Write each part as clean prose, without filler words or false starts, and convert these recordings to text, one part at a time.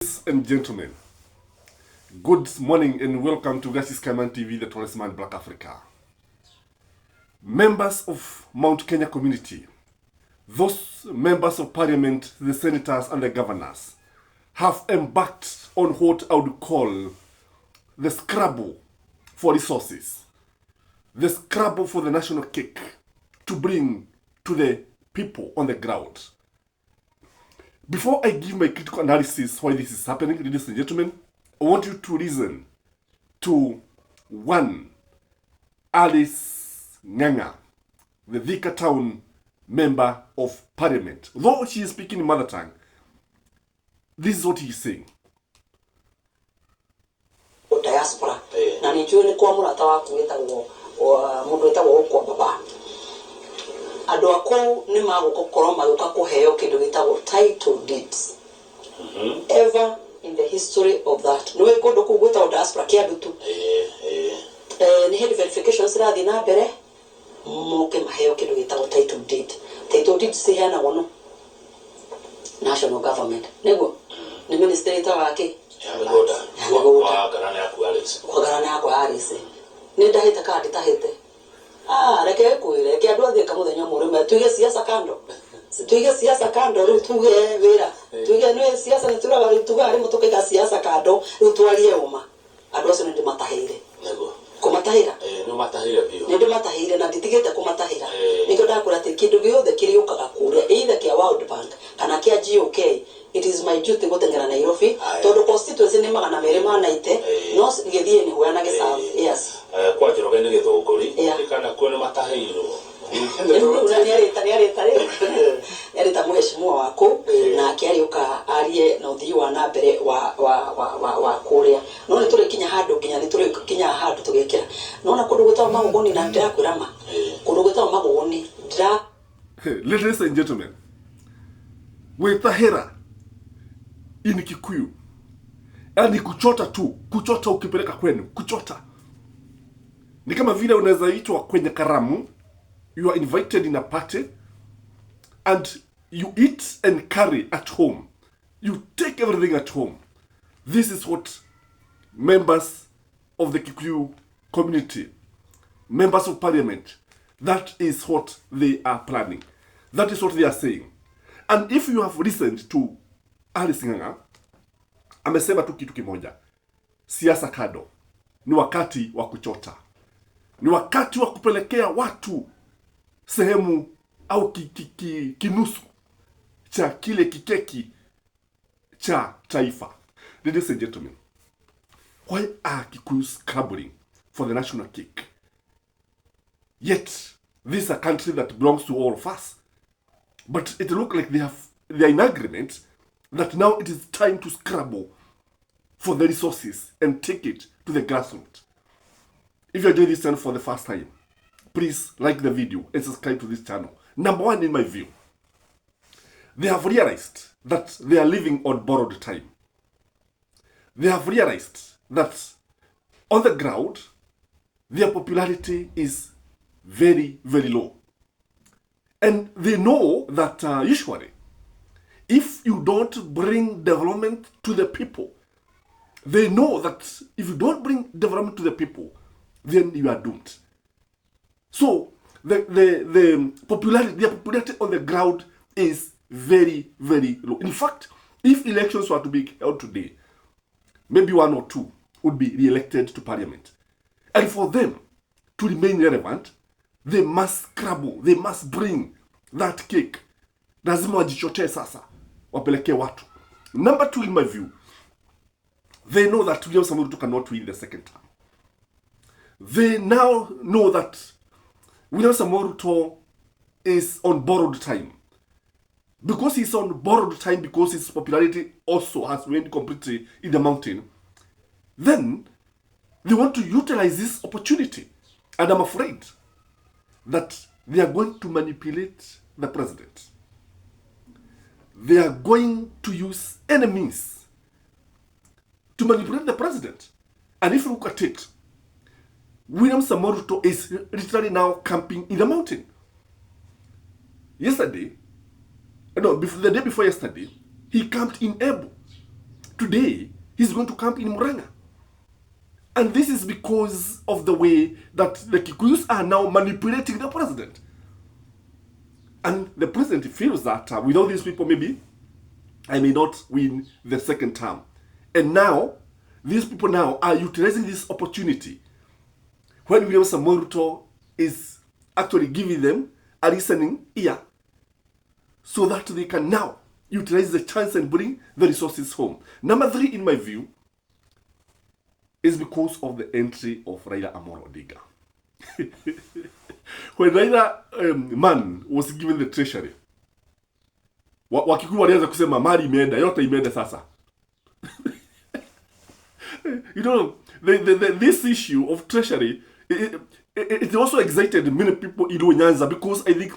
Ladies and gentlemen, good morning and welcome to Gashis Kaiman TV, the tallest man in Black Africa. Members of Mount Kenya community, those members of parliament, the senators and the governors have embarked on what I would call the scrabble for resources, the scrabble for the national cake to bring to the people on the ground. Before I give my critical analysis why this is happening, ladies and gentlemen, I want you to listen to one Alice Nganga, the Thika Town member of parliament. Though she is speaking in mother tongue, this is what he is saying. Diaspora. Na nijue ni kwa murata waku wetagwo mundu wetagwo kwa baba. Andu ako ni magukorwo maguka kuheo kindu gitagwo title deeds. Ever in the history of that. No ikondo kugweta diaspora kia dutu. Ni head verification sira thina mbere muke maheo kindu gitagwo title deed. Title deed si hena wono national government. Nego ni minister wake Wagarana yako Alice. Nenda hita kadi tahite. Reke kuire ke andu athika muthenya murume tuige siasa kando. Tuige siasa kando ru tuge wira. Tuige no siasa ni turaga tuga ari mutukiga siasa kando ru twarie uma. Andu acio ndi matahire. Nego. Kumatahira. No matahira bio. Ndi matahire na nditigite kumatahira. Niko ndakura te kindu giothe kiriukaga kuria either kia World Bank kana kia GOK. It is my duty gutengera Nairobi todo constituency ni magana mere manaite no githie ni huana gisabu yes kwa jiroge ni githunguri kana kwene matahiro yarita mheshimiwa wako na akiariuka arie na uthii wa nambere wa kuria no ni turi kinya handu nginya ni turi kinya handu tugekira no na kundu gutawa maguguni na ndira kwirama kundu gutawa maguguni ndira. Ladies and gentlemen, Wetahera ini Kikuyu, yani kuchota tu, kuchota ukipeleka kwenu, kuchota ni kama vile unaweza itwa kwenye karamu, you are invited in a party and you eat and carry at home, you take everything at home. This is what members of the Kikuyu community, members of parliament, that is what they are planning, that is what they are saying. And if you have listened to Alice Nganga, amesema tu kitu kimoja. Siasa kado. Ni wakati wa kuchota. Ni wakati wa kupelekea watu sehemu au kinusu cha kile kikeki cha taifa. Ladies and gentlemen, why are Kikuyu scrabbling for the national cake? Yet, this is a country that belongs to all of us. But it looks like they are in agreement that now it is time to scrabble for the resources and take it to the grassroots. If you are doing this channel for the first time, please like the video and subscribe to this channel. Number one, in my view, they have realized that they are living on borrowed time. They have realized that on the ground, their popularity is very, very low. And they know that usually, if you don't bring development to the people, they know that if you don't bring development to the people, then you are doomed. So the popularity, their popularity on the ground is very, very low. In fact, if elections were to be held today, maybe one or two would be re-elected to parliament. And for them to remain relevant, they must scrabble, they must bring that cake. Lazima wajichote sasa, wapeleke watu. Number two, in my view, they know that William Samoei Ruto cannot win the second term. They now know that William Samoei Ruto is on borrowed time. Because he's on borrowed time, because his popularity also has went completely in the mountain, then they want to utilize this opportunity. And I'm afraid that they are going to manipulate the president. They are going to use any means to manipulate the president. And if you look at it, William Samoei Ruto is literally now camping in the mountain. The day before yesterday, he camped in Ebu. today he's going to camp in Murang'a. And this is because of the way that the Kikuyus are now manipulating the president. And the president feels that without these people, maybe I may not win the second term. And now, these people now are utilizing this opportunity when William Samoei Ruto is actually giving them a listening ear so that they can now utilize the chance and bring the resources home. Number 3, in my view, is because of the entry of Raila Amolo Odinga. When Raila man was given the treasury, Wakikuyu walianza kusema mali imeenda, yote imeenda sasa. You know, this issue of treasury, it also excited many people in Nyanza, because I think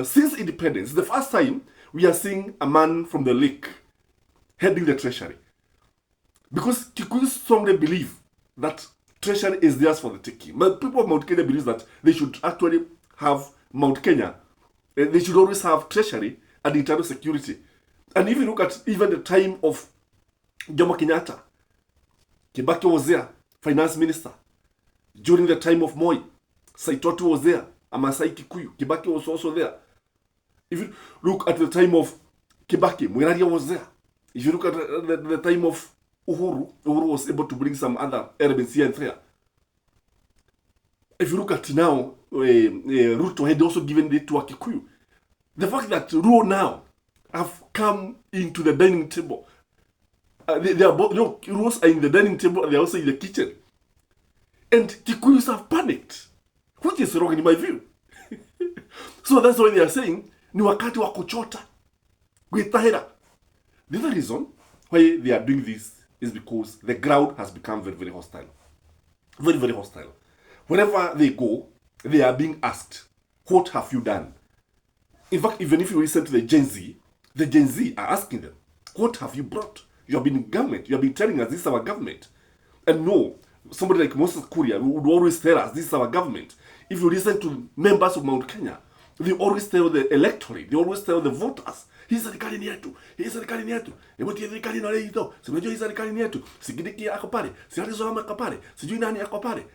since independence, the first time we are seeing a man from the lake heading the treasury. Because Kikuyu strongly believe that treasury is theirs for the taking. But people of Mount Kenya believe that they should actually have Mount Kenya. They should always have treasury and internal security. And if you look at even the time of Jomo Kenyatta, Kibaki was there, finance minister. During the time of Moi, Saitoti was there, a Masai Kikuyu. Kibaki was also there. If you look at the time of Kibaki, Mwiraria was there. If you look at the time of Uhuru was able to bring some other elements here and there. If you look at now, Ruto had also given it to a Kikuyu. The fact that Ruo now have come into the dining table, they are both, Ruos are in the dining table and they are also in the kitchen. And Kikuyus have panicked, which is wrong in my view. So that's why they are saying, ni wakati wa Kuchota. The other reason why they are doing this is because the ground has become very, very hostile. Very, very hostile. Wherever they go, they are being asked, what have you done? In fact, even if you listen to the Gen Z are asking them, what have you brought? You have been in government. You have been telling us this is our government. And no, somebody like Moses Kuria would always tell us this is our government. If you listen to members of Mount Kenya, they always tell the electorate, they always tell the voters, hii serikali ni yetu, hii serikali ni yetu. Hebu tia serikali na leo hizo. Unajua hii serikali ni yetu. Sigidiki ako pale, Siari Zoma ako pale, sijui nani ako pale.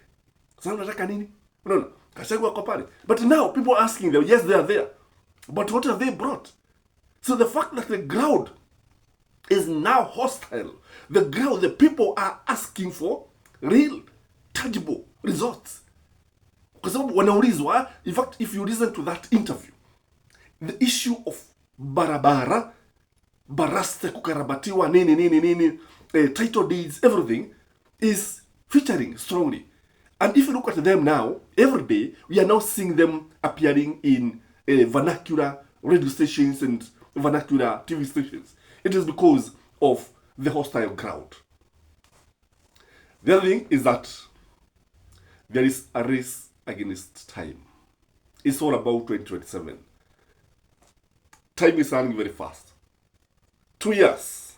Sasa unataka nini? Unaona? Kashagu ako pale. But now people are asking them, yes, they are there. But what have they brought? So the fact that the ground is now hostile, the people are asking for real, tangible results. Kwa sababu wanaulizwa, in fact, if you listen to that interview, the issue of barabara, baraste kukarabatiwa, nini, title deeds, everything is featuring strongly. And if you look at them now, every day, we are now seeing them appearing in vernacular radio stations and vernacular TV stations. It is because of the hostile crowd. The other thing is that there is a race against time. It's all about 2027. Time is running very fast. 2 years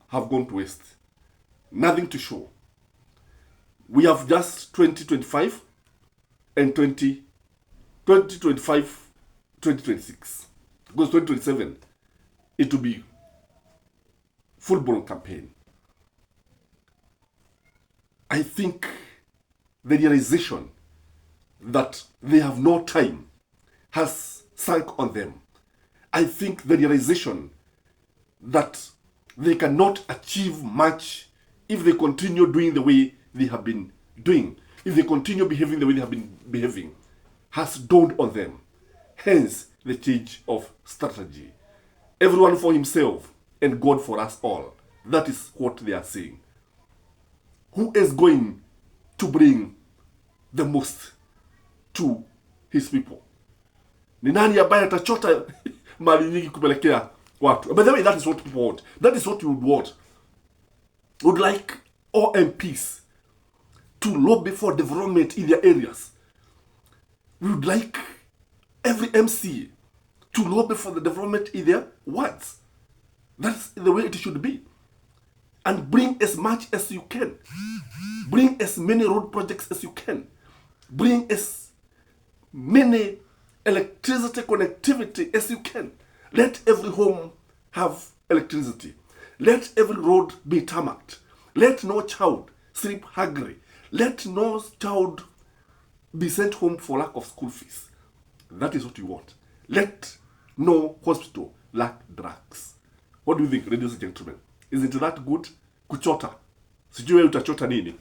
have gone to waste. Nothing to show. We have just 2025 and 2025, 2026. Because 2027, it will be full-blown campaign. I think the realization that they have no time has sunk on them. I think the realization that they cannot achieve much if they continue doing the way they have been doing, if they continue behaving the way they have been behaving, has dawned on them. Hence, the change of strategy. Everyone for himself and God for us all. That is what they are saying. Who is going to bring the most to his people? Ni nani ambaye atachota mali nyingi kupelekea watu? By the way, that is what people want. That is what you would want. Would like all MPs to lobby for development in their areas. We would like every MC to lobby for the development in their wards. That's the way it should be. And bring as much as you can. Bring as many road projects as you can. Bring as many electricity connectivity as you can. Let every home have electricity. Let every road be tarmacked. Let no child sleep hungry. Let no child be sent home for lack of school fees. That is what you want. Let no hospital lack drugs. What do you think, ladies and gentlemen? Isn't that good? Kuchota. Sijui wewe utachota nini?